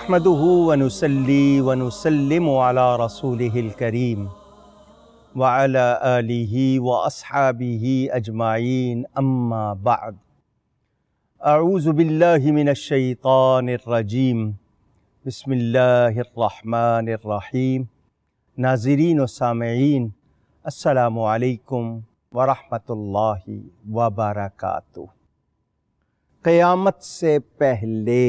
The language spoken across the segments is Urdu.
نحمده ونصلي ونسلم على رسوله الكريم وعلى آله وأصحابه أجمعين أما بعد أعوذ بالله من الشيطان الرجيم بسم اللہ الرحمن الرحیم۔ ناظرین و سامعین، السلام علیکم ورحمۃ اللہ وبرکاتہ۔ قیامت سے پہلے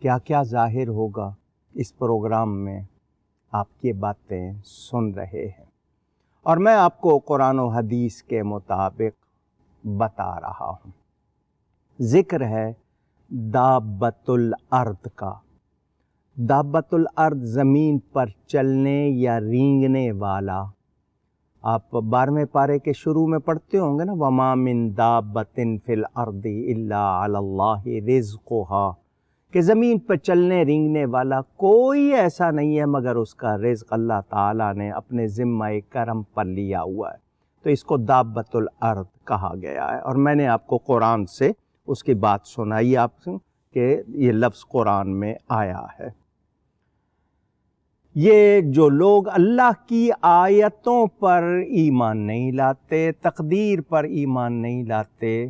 کیا کیا ظاہر ہوگا، اس پروگرام میں آپ یہ باتیں سن رہے ہیں، اور میں آپ کو قرآن و حدیث کے مطابق بتا رہا ہوں۔ ذکر ہے دابۃ الارض کا۔ دابۃ الارض زمین پر چلنے یا رینگنے والا۔ آپ 12ویں پارے کے شروع میں پڑھتے ہوں گے نا، وَمَا مِن دَابَّةٍ فِي الْأَرْضِ إِلَّا عَلَى اللَّهِ رِزْقُهَا، کہ زمین پہ چلنے رینگنے والا کوئی ایسا نہیں ہے مگر اس کا رزق اللہ تعالیٰ نے اپنے ذمہ کرم پر لیا ہوا ہے، تو اس کو دابۃ الارض کہا گیا ہے۔ اور میں نے آپ کو قرآن سے اس کی بات سنائی آپ سے کہ یہ لفظ قرآن میں آیا ہے۔ یہ جو لوگ اللہ کی آیتوں پر ایمان نہیں لاتے، تقدیر پر ایمان نہیں لاتے،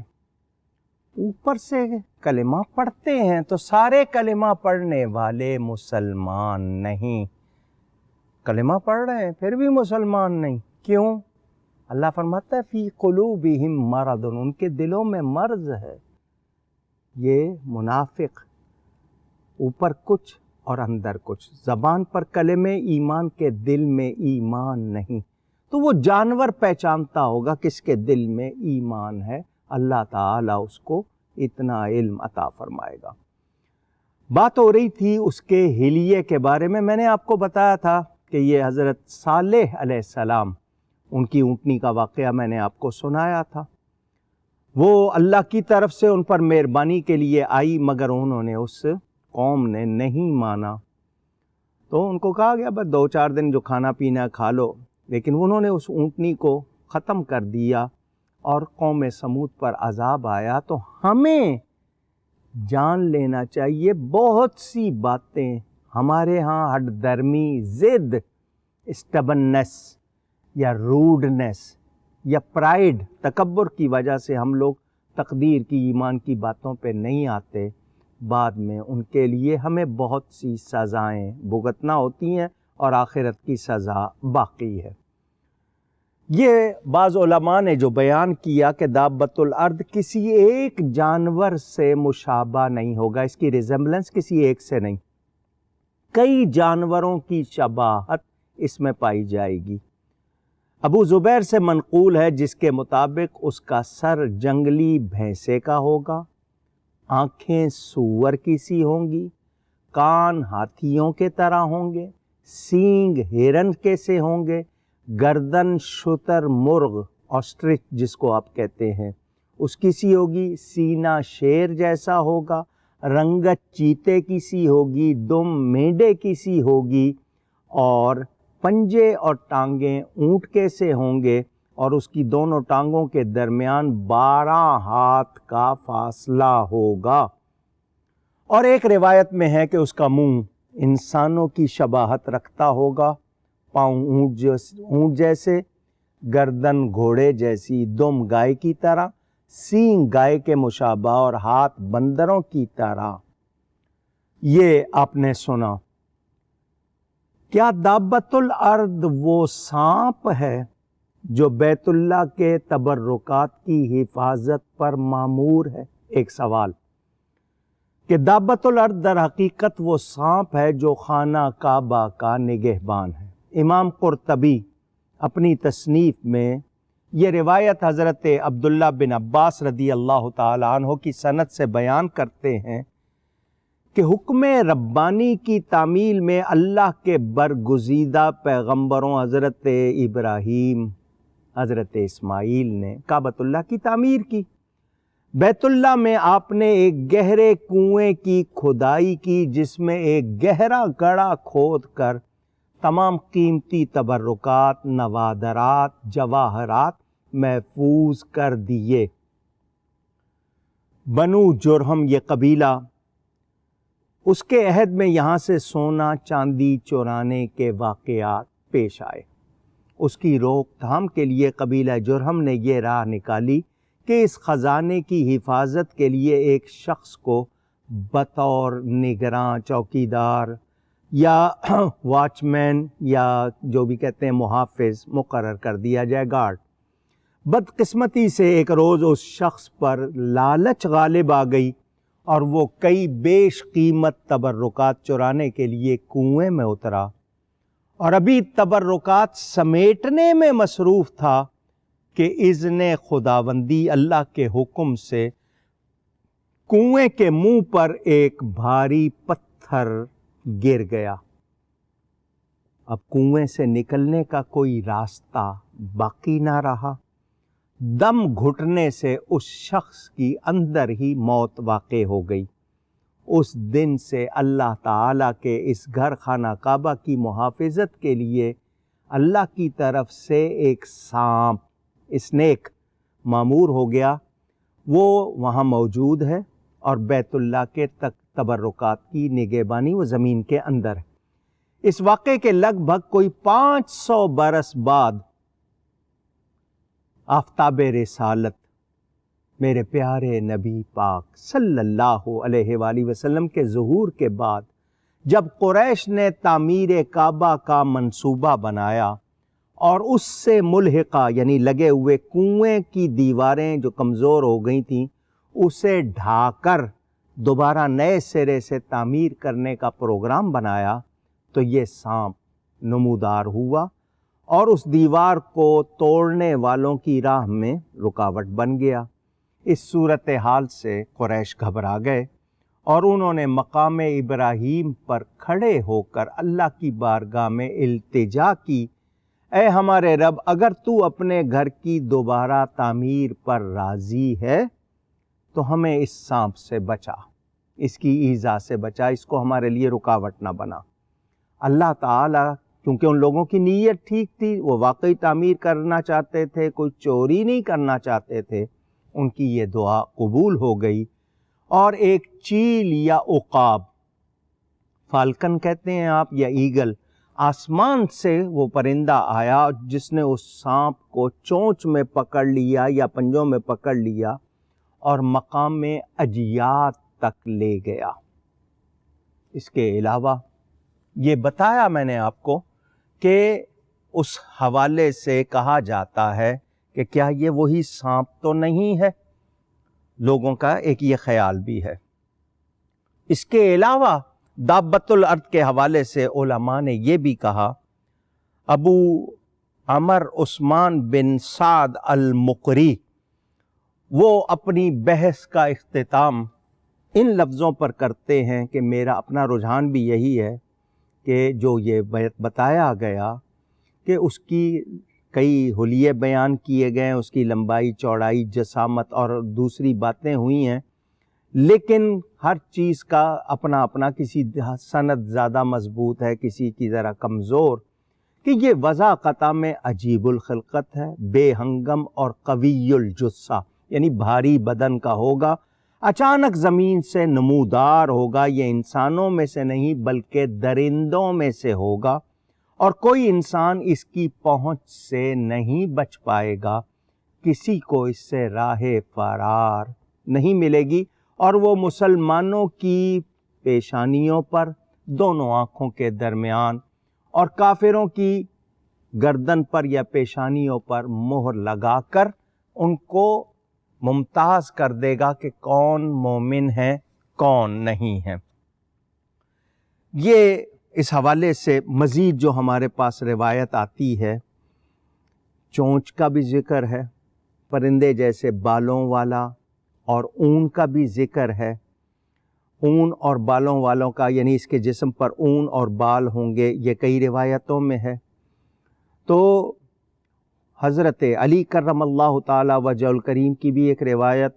اوپر سے کلمہ پڑھتے ہیں تو سارے کلمہ پڑھنے والے مسلمان نہیں۔ کلمہ پڑھ رہے ہیں پھر بھی مسلمان نہیں، کیوں؟ اللہ فرماتا ہے فی قلوبہم مرض، ان کے دلوں میں مرض ہے۔ یہ منافق، اوپر کچھ اور اندر کچھ، زبان پر کلمے ایمان کے، دل میں ایمان نہیں۔ تو وہ جانور پہچانتا ہوگا کس کے دل میں ایمان ہے، اللہ تعالیٰ اس کو اتنا علم عطا فرمائے گا۔ بات ہو رہی تھی اس کے حلیے کے بارے میں نے آپ کو بتایا تھا کہ یہ حضرت صالح علیہ السلام، ان کی اونٹنی کا واقعہ میں نے آپ کو سنایا تھا۔ وہ اللہ کی طرف سے ان پر مہربانی کے لیے آئی، مگر انہوں نے، اس قوم نے نہیں مانا، تو ان کو کہا گیا بس 2-4 دن جو کھانا پینا کھا لو، لیکن انہوں نے اس اونٹنی کو ختم کر دیا اور قوم سمود پر عذاب آیا۔ تو ہمیں جان لینا چاہیے بہت سی باتیں ہمارے ہاں ہٹ درمی، ضد، اسٹبننس یا روڈنس یا پرائیڈ، تکبر کی وجہ سے ہم لوگ تقدیر کی، ایمان کی باتوں پہ نہیں آتے، بعد میں ان کے لیے ہمیں بہت سی سزائیں بھگتنا ہوتی ہیں اور آخرت کی سزا باقی ہے۔ یہ بعض علماء نے جو بیان کیا کہ دابۃ الارض کسی ایک جانور سے مشابہ نہیں ہوگا، اس کی ریزمبلنس کسی ایک سے نہیں، کئی جانوروں کی شباہت اس میں پائی جائے گی۔ ابو زبیر سے منقول ہے جس کے مطابق اس کا سر جنگلی بھینسے کا ہوگا، آنکھیں سور کی سی ہوں گی، کان ہاتھیوں کے طرح ہوں گے، سینگ ہرن کے سے ہوں گے، گردن شتر مرغ، آسٹرچ جس کو آپ کہتے ہیں، اس کی سی ہوگی، سینہ شیر جیسا ہوگا، رنگت چیتے کی سی ہوگی، دم مینڈے کی سی ہوگی، اور پنجے اور ٹانگیں اونٹ کے سے ہوں گے، اور اس کی دونوں ٹانگوں کے درمیان 12 ہاتھ کا فاصلہ ہوگا۔ اور ایک روایت میں ہے کہ اس کا منہ انسانوں کی شباہت رکھتا ہوگا، پاؤں اونٹ جیسے، گردن گھوڑے جیسی، دم گائے کی طرح، سینگ گائے کے مشابہ، اور ہاتھ بندروں کی طرح۔ یہ آپ نے سنا۔ کیا دابۃ الارض وہ سانپ ہے جو بیت اللہ کے تبرکات کی حفاظت پر مامور ہے؟ ایک سوال کہ دابۃ الارض در حقیقت وہ سانپ ہے جو خانہ کعبہ کا نگہبان ہے۔ امام قرطبی اپنی تصنیف میں یہ روایت حضرت عبداللہ بن عباس رضی اللہ تعالی عنہ کی سند سے بیان کرتے ہیں کہ حکم ربانی کی تعمیل میں اللہ کے برگزیدہ پیغمبروں حضرت ابراہیم، حضرت اسماعیل نے کعبۃ اللہ کی تعمیر کی۔ بیت اللہ میں آپ نے ایک گہرے کنویں کی کھدائی کی، جس میں ایک گہرا گڑھا کھود کر تمام قیمتی تبرکات، نوادرات، جواہرات محفوظ کر دیے۔ بنو جرہم یہ قبیلہ اس کے عہد میں یہاں سے سونا چاندی چورانے کے واقعات پیش آئے۔ اس کی روک تھام کے لیے قبیلہ جرہم نے یہ راہ نکالی کہ اس خزانے کی حفاظت کے لیے ایک شخص کو بطور نگراں، چوکیدار یا واچ مین یا جو بھی کہتے ہیں محافظ مقرر کر دیا جائے، گارڈ۔ بدقسمتی سے ایک روز اس شخص پر لالچ غالب آ گئی اور وہ کئی بیش قیمت تبرکات چرانے کے لیے کنویں میں اترا، اور ابھی تبرکات سمیٹنے میں مصروف تھا کہ اذن خداوندی اللہ کے حکم سے کنویں کے منہ پر ایک بھاری پتھر گر گیا۔ اب کنویں سے نکلنے کا کوئی راستہ باقی نہ رہا۔ دم گھٹنے سے اس شخص کی اندر ہی موت واقع ہو گئی۔ اس دن سے اللہ تعالیٰ کے اس گھر خانہ کعبہ کی محافظت کے لیے اللہ کی طرف سے ایک سانپ، اسنیک، مامور ہو گیا۔ وہ وہاں موجود ہے اور بیت اللہ کے تبرکات کی نگہبانی وہ زمین کے اندر ہے۔ اس واقعے کے لگ بھگ کوئی 500 برس بعد آفتاب رسالت میرے پیارے نبی پاک صلی اللہ علیہ وآلہ وسلم کے ظہور کے بعد جب قریش نے تعمیر کعبہ کا منصوبہ بنایا اور اس سے ملحقہ یعنی لگے ہوئے کنویں کی دیواریں جو کمزور ہو گئی تھیں اسے ڈھا کر دوبارہ نئے سرے سے تعمیر کرنے کا پروگرام بنایا، تو یہ سانپ نمودار ہوا اور اس دیوار کو توڑنے والوں کی راہ میں رکاوٹ بن گیا۔ اس صورتحال سے قریش گھبرا گئے اور انہوں نے مقام ابراہیم پر کھڑے ہو کر اللہ کی بارگاہ میں التجا کی، اے ہمارے رب، اگر تو اپنے گھر کی دوبارہ تعمیر پر راضی ہے تو ہمیں اس سانپ سے بچا، اس کی ایذا سے بچا، اس کو ہمارے لیے رکاوٹ نہ بنا۔ اللہ تعالیٰ کیونکہ ان لوگوں کی نیت ٹھیک تھی، وہ واقعی تعمیر کرنا چاہتے تھے، کوئی چوری نہیں کرنا چاہتے تھے، ان کی یہ دعا قبول ہو گئی، اور ایک چیل یا عقاب، فالکن کہتے ہیں آپ یا ایگل، آسمان سے وہ پرندہ آیا جس نے اس سانپ کو چونچ میں پکڑ لیا یا پنجوں میں پکڑ لیا اور مقام اجیات تک لے گیا۔ اس کے علاوہ یہ بتایا میں نے آپ کو کہ اس حوالے سے کہا جاتا ہے کہ کیا یہ وہی سانپ تو نہیں ہے، لوگوں کا ایک یہ خیال بھی ہے۔ اس کے علاوہ دابۃ الارض کے حوالے سے علماء نے یہ بھی کہا، ابو عمر عثمان بن سعد المقری وہ اپنی بحث کا اختتام ان لفظوں پر کرتے ہیں کہ میرا اپنا رجحان بھی یہی ہے کہ جو یہ بتایا گیا کہ اس کی کئی حلیے بیان کیے گئے ہیں، اس کی لمبائی چوڑائی جسامت اور دوسری باتیں ہوئی ہیں، لیکن ہر چیز کا اپنا اپنا، کسی سند زیادہ مضبوط ہے، کسی کی ذرا کمزور، کہ یہ وضاقتہ میں عجیب الخلقت ہے، بے ہنگم اور قوی الجثہ یعنی بھاری بدن کا ہوگا، اچانک زمین سے نمودار ہوگا، یہ انسانوں میں سے نہیں بلکہ درندوں میں سے ہوگا، اور کوئی انسان اس کی پہنچ سے نہیں بچ پائے گا، کسی کو اس سے راہ فرار نہیں ملے گی، اور وہ مسلمانوں کی پیشانیوں پر، دونوں آنکھوں کے درمیان، اور کافروں کی گردن پر یا پیشانیوں پر مہر لگا کر ان کو ممتاز کر دے گا کہ کون مومن ہے کون نہیں ہے۔ یہ اس حوالے سے مزید جو ہمارے پاس روایت آتی ہے، چونچ کا بھی ذکر ہے، پرندے جیسے بالوں والا، اور اون کا بھی ذکر ہے۔ اون اور بالوں والوں کا یعنی اس کے جسم پر اون اور بال ہوں گے، یہ کئی روایتوں میں ہے۔ تو حضرت علی کرم اللہ تعالی وجہ الکریم کی بھی ایک روایت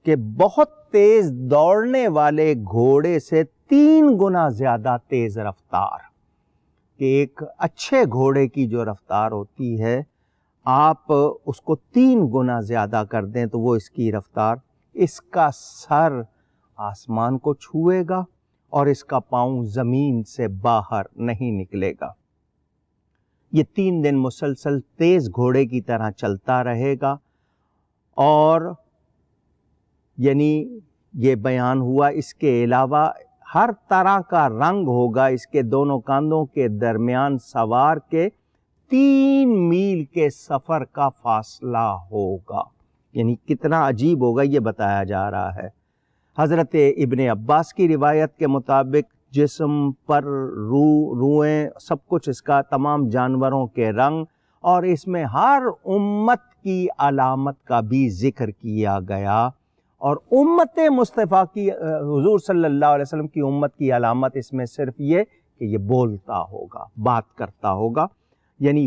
کہ بہت تیز دوڑنے والے گھوڑے سے 3 گنا زیادہ تیز رفتار، کہ ایک اچھے گھوڑے کی جو رفتار ہوتی ہے آپ اس کو 3 گنا زیادہ کر دیں تو وہ اس کی رفتار، اس کا سر آسمان کو چھوئے گا اور اس کا پاؤں زمین سے باہر نہیں نکلے گا۔ یہ 3 دن مسلسل تیز گھوڑے کی طرح چلتا رہے گا، اور یعنی یہ بیان ہوا اس کے علاوہ ہر طرح کا رنگ ہوگا اس کے دونوں کاندھوں کے درمیان سوار کے 3 میل کے سفر کا فاصلہ ہوگا۔ یعنی کتنا عجیب ہوگا یہ بتایا جا رہا ہے۔ حضرت ابن عباس کی روایت کے مطابق جسم پر روئیں سب کچھ اس کا، تمام جانوروں کے رنگ، اور اس میں ہر امت کی علامت کا بھی ذکر کیا گیا، اور امت مصطفیٰ کی، حضور صلی اللہ علیہ وسلم کی امت کی علامت اس میں صرف یہ کہ یہ بولتا ہوگا، بات کرتا ہوگا، یعنی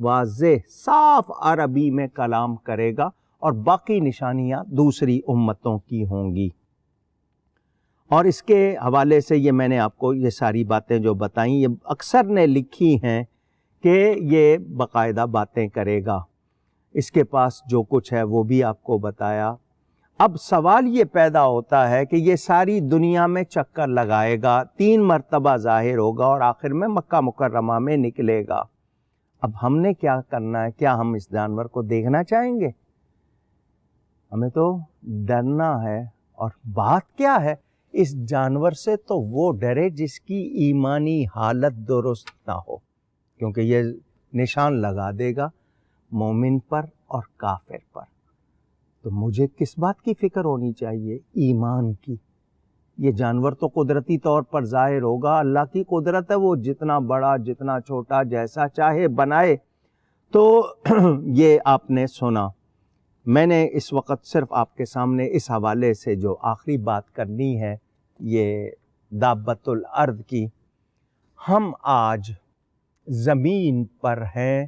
واضح صاف عربی میں کلام کرے گا، اور باقی نشانیاں دوسری امتوں کی ہوں گی۔ اور اس کے حوالے سے یہ میں نے آپ کو یہ ساری باتیں جو بتائیں، یہ اکثر نے لکھی ہیں کہ یہ باقاعدہ باتیں کرے گا، اس کے پاس جو کچھ ہے وہ بھی آپ کو بتایا۔ اب سوال یہ پیدا ہوتا ہے کہ یہ ساری دنیا میں چکر لگائے گا، 3 مرتبہ ظاہر ہوگا، اور آخر میں مکہ مکرمہ میں نکلے گا۔ اب ہم نے کیا کرنا ہے؟ کیا ہم اس جانور کو دیکھنا چاہیں گے؟ ہمیں تو ڈرنا ہے۔ اور بات کیا ہے؟ اس جانور سے تو وہ ڈرے جس کی ایمانی حالت درست نہ ہو، کیونکہ یہ نشان لگا دے گا مومن پر اور کافر پر۔ تو مجھے کس بات کی فکر ہونی چاہیے؟ ایمان کی۔ یہ جانور تو قدرتی طور پر ظاہر ہوگا، اللہ کی قدرت ہے، وہ جتنا بڑا جتنا چھوٹا جیسا چاہے بنائے۔ تو یہ آپ نے سنا۔ میں نے اس وقت صرف آپ کے سامنے اس حوالے سے جو آخری بات کرنی ہے، یہ دابۃ الارض کی۔ ہم آج زمین پر ہیں،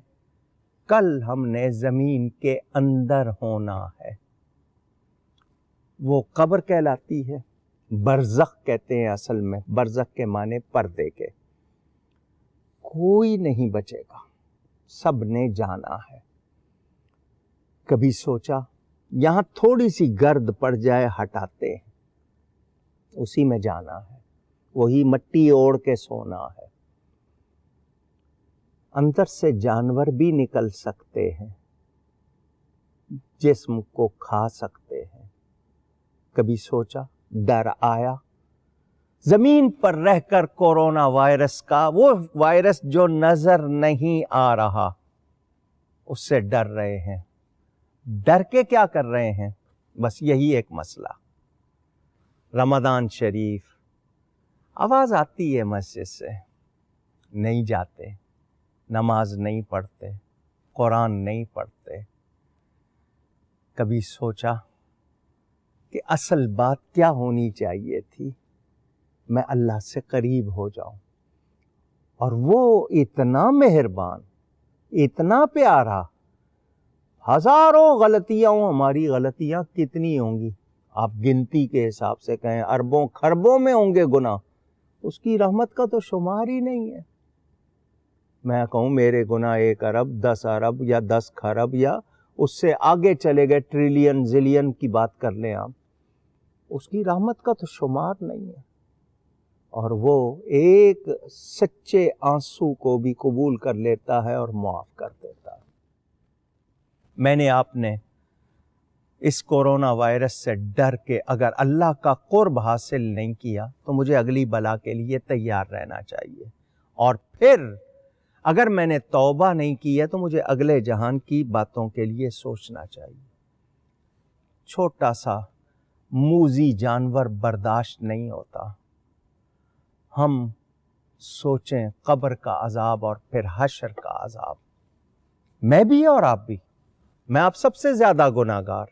کل ہم نے زمین کے اندر ہونا ہے۔ وہ قبر کہلاتی ہے، برزخ کہتے ہیں اصل میں، برزخ کے معنی پردے کے۔ کوئی نہیں بچے گا، سب نے جانا ہے۔ کبھی سوچا یہاں تھوڑی سی گرد پڑ جائے ہٹاتے ہیں، اسی میں جانا ہے، وہی مٹی اوڑھ کے سونا ہے۔ اندر سے جانور بھی نکل سکتے ہیں، جسم کو کھا سکتے ہیں۔ کبھی سوچا، ڈر آیا؟ زمین پر رہ کر کورونا وائرس کا، وہ وائرس جو نظر نہیں آ رہا، اس سے ڈر رہے ہیں۔ ڈر کے کیا کر رہے ہیں؟ بس یہی ایک مسئلہ۔ رمضان شریف، آواز آتی ہے مسجد سے، نہیں جاتے، نماز نہیں پڑھتے، قرآن نہیں پڑھتے۔ کبھی سوچا کہ اصل بات کیا ہونی چاہیے تھی؟ میں اللہ سے قریب ہو جاؤں، اور وہ اتنا مہربان، اتنا پیارا۔ ہزاروں غلطیاں ہوں، ہماری غلطیاں کتنی ہوں گی؟ آپ گنتی کے حساب سے کہیں اربوں خربوں میں ہوں گے گناہ، اس کی رحمت کا تو شمار ہی نہیں ہے۔ میں کہوں میرے گناہ 1 ارب 10 ارب یا 10 خرب یا اس سے آگے چلے گئے، ٹریلین زلین کی بات کر لیں آپ، اس کی رحمت کا تو شمار نہیں ہے۔ اور وہ ایک سچے آنسو کو بھی قبول کر لیتا ہے اور معاف کر دیتا ہے۔ میں نے آپ نے اس کورونا وائرس سے ڈر کے اگر اللہ کا قرب حاصل نہیں کیا تو مجھے اگلی بلا کے لیے تیار رہنا چاہیے، اور پھر اگر میں نے توبہ نہیں کی ہے تو مجھے اگلے جہان کی باتوں کے لیے سوچنا چاہیے۔ چھوٹا سا موذی جانور برداشت نہیں ہوتا، ہم سوچیں قبر کا عذاب اور پھر حشر کا عذاب۔ میں بھی اور آپ بھی، میں آپ سب سے زیادہ گناہگار،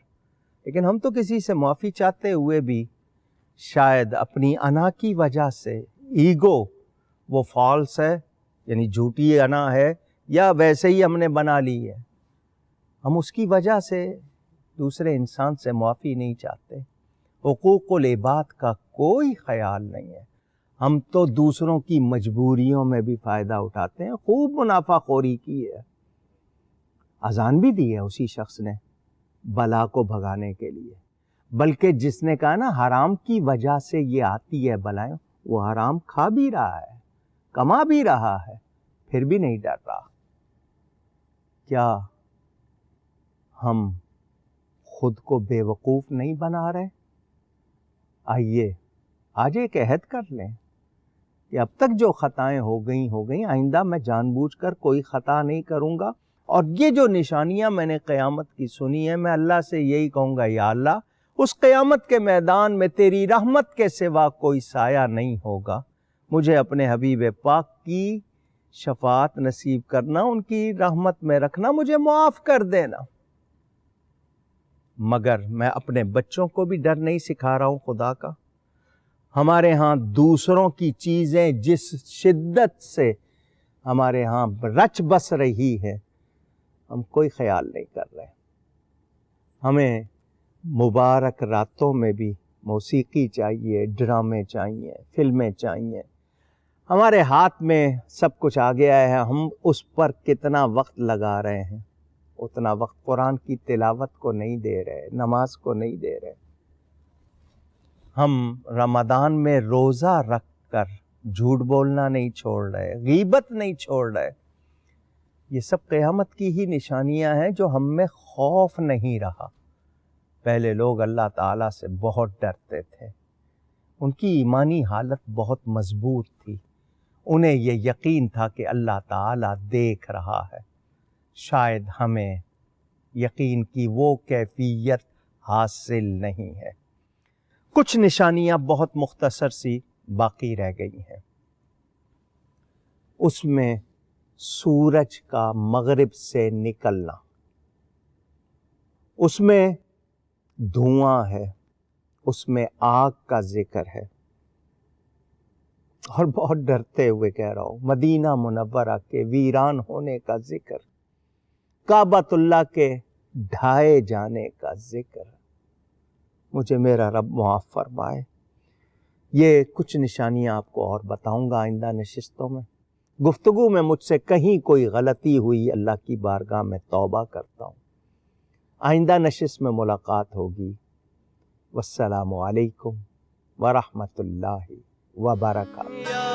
لیکن ہم تو کسی سے معافی چاہتے ہوئے بھی شاید اپنی انا کی وجہ سے، ایگو وہ فالس ہے، یعنی جھوٹی انا ہے، یا ویسے ہی ہم نے بنا لی ہے، ہم اس کی وجہ سے دوسرے انسان سے معافی نہیں چاہتے۔ حقوق العباد کا کوئی خیال نہیں ہے، ہم تو دوسروں کی مجبوریوں میں بھی فائدہ اٹھاتے ہیں، خوب منافع خوری کی ہے۔ اذان بھی دی ہے اسی شخص نے بلا کو بھگانے کے لیے، بلکہ جس نے کہا نا حرام کی وجہ سے یہ آتی ہے بلائیں، وہ حرام کھا بھی رہا ہے، کما بھی رہا ہے، پھر بھی نہیں ڈر رہا۔ کیا ہم خود کو بے وقوف نہیں بنا رہے؟ آئیے آج ایک عہد کر لیں کہ اب تک جو خطائیں ہو گئیں، آئندہ میں جان بوجھ کر کوئی خطا نہیں کروں گا، اور یہ جو نشانیاں میں نے قیامت کی سنی ہیں، میں اللہ سے یہی کہوں گا، یا اللہ اس قیامت کے میدان میں تیری رحمت کے سوا کوئی سایہ نہیں ہوگا، مجھے اپنے حبیب پاک کی شفاعت نصیب کرنا، ان کی رحمت میں رکھنا، مجھے معاف کر دینا۔ مگر میں اپنے بچوں کو بھی ڈر نہیں سکھا رہا ہوں خدا کا۔ ہمارے ہاں دوسروں کی چیزیں جس شدت سے ہمارے ہاں رچ بس رہی ہے، ہم کوئی خیال نہیں کر رہے۔ ہمیں مبارک راتوں میں بھی موسیقی چاہیے، ڈرامے چاہیے، فلمیں چاہیے۔ ہمارے ہاتھ میں سب کچھ آ گیا ہے، ہم اس پر کتنا وقت لگا رہے ہیں، اتنا وقت قرآن کی تلاوت کو نہیں دے رہے، نماز کو نہیں دے رہے۔ ہم رمضان میں روزہ رکھ کر جھوٹ بولنا نہیں چھوڑ رہے، غیبت نہیں چھوڑ رہے۔ یہ سب قیامت کی ہی نشانیاں ہیں جو ہم میں خوف نہیں رہا۔ پہلے لوگ اللہ تعالیٰ سے بہت ڈرتے تھے، ان کی ایمانی حالت بہت مضبوط تھی، انہیں یہ یقین تھا کہ اللہ تعالیٰ دیکھ رہا ہے۔ شاید ہمیں یقین کی وہ کیفیت حاصل نہیں ہے۔ کچھ نشانیاں بہت مختصر سی باقی رہ گئی ہیں۔ اس میں سورج کا مغرب سے نکلنا، اس میں دھواں ہے، اس میں آگ کا ذکر ہے، اور بہت ڈرتے ہوئے کہہ رہا ہوں، مدینہ منورہ کے ویران ہونے کا ذکر، کعبۃ اللہ کے ڈھائے جانے کا ذکر۔ مجھے میرا رب معاف فرمائے۔ یہ کچھ نشانیاں آپ کو اور بتاؤں گا آئندہ نشستوں میں۔ گفتگو میں مجھ سے کہیں کوئی غلطی ہوئی، اللہ کی بارگاہ میں توبہ کرتا ہوں۔ آئندہ نشست میں ملاقات ہوگی۔ والسلام علیکم ورحمۃ اللہ وبرکاتہ۔